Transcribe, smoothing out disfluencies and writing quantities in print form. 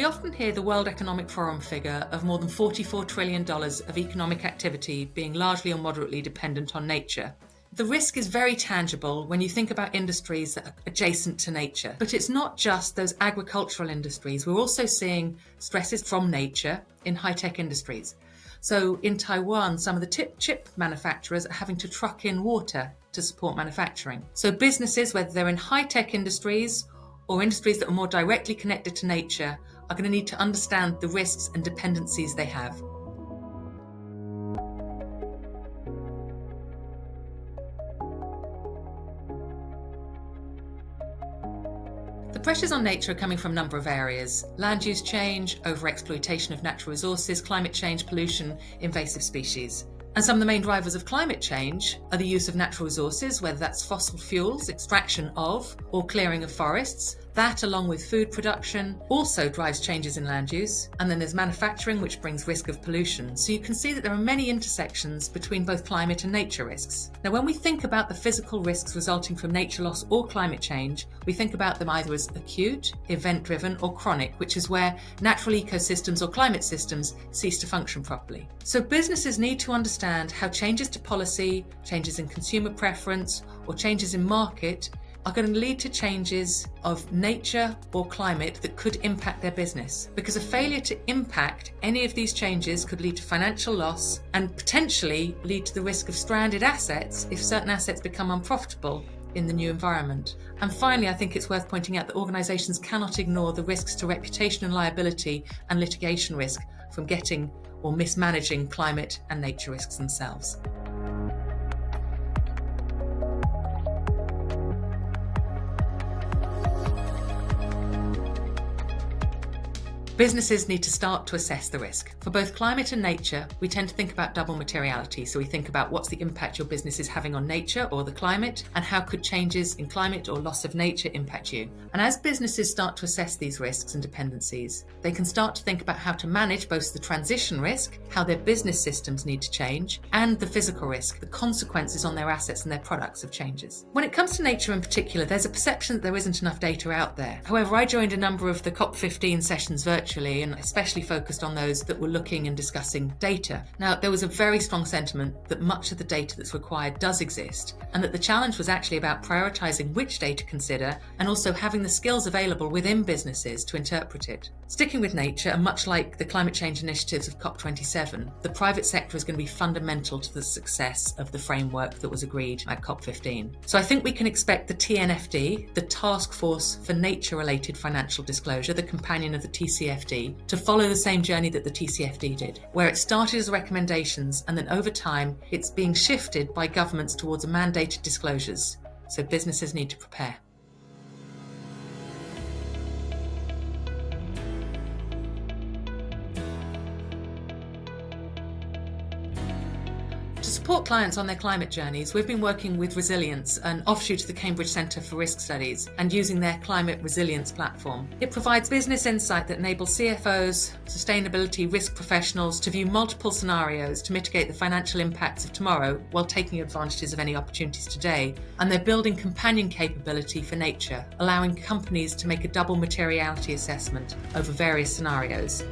We often hear the World Economic Forum figure of more than $44 trillion of economic activity being largely or moderately dependent on nature. The risk is very tangible when you think about industries that are adjacent to nature. But it's not just those agricultural industries. We're also seeing stresses from nature in high-tech industries. So in Taiwan, some of the chip manufacturers are having to truck in water to support manufacturing. So businesses, whether they're in high-tech industries or industries that are more directly connected to nature, are going to need to understand the risks and dependencies they have. The pressures on nature are coming from a number of areas: land use change, overexploitation of natural resources, climate change, pollution, invasive species. And some of the main drivers of climate change are the use of natural resources, whether that's fossil fuels, extraction of, or clearing of forests. That, along with food production, also drives changes in land use. And then there's manufacturing, which brings risk of pollution. So you can see that there are many intersections between both climate and nature risks. Now, when we think about the physical risks resulting from nature loss or climate change, we think about them either as acute, event-driven, or chronic, which is where natural ecosystems or climate systems cease to function properly. So businesses need to understand how changes to policy, changes in consumer preference, or changes in market are going to lead to changes of nature or climate that could impact their business. Because a failure to impact any of these changes could lead to financial loss and potentially lead to the risk of stranded assets if certain assets become unprofitable in the new environment. And finally, I think it's worth pointing out that organisations cannot ignore the risks to reputation and liability and litigation risk from getting or mismanaging climate and nature risks themselves. Businesses need to start to assess the risk. For both climate and nature, we tend to think about double materiality. So we think about what's the impact your business is having on nature or the climate, and how could changes in climate or loss of nature impact you. And as businesses start to assess these risks and dependencies, they can start to think about how to manage both the transition risk, how their business systems need to change, and the physical risk, the consequences on their assets and their products of changes. When it comes to nature in particular, there's a perception that there isn't enough data out there. However, I joined a number of the COP15 sessions virtually, and especially focused on those that were looking and discussing data. Now, there was a very strong sentiment that much of the data that's required does exist, and that the challenge was actually about prioritising which data to consider and also having the skills available within businesses to interpret it. Sticking with nature, and much like the climate change initiatives of COP27, the private sector is going to be fundamental to the success of the framework that was agreed at COP15. So I think we can expect the TNFD, the Task Force for Nature-Related Financial Disclosure, the companion of the TCFD, to follow the same journey that the TCFD did, where it started as recommendations and then over time it's being shifted by governments towards mandated disclosures. So businesses need to prepare. To support clients on their climate journeys, we've been working with Resilience, an offshoot of the Cambridge Centre for Risk Studies, and using their climate resilience platform. It provides business insight that enables CFOs, sustainability risk professionals to view multiple scenarios to mitigate the financial impacts of tomorrow while taking advantages of any opportunities today. And they're building companion capability for nature, allowing companies to make a double materiality assessment over various scenarios.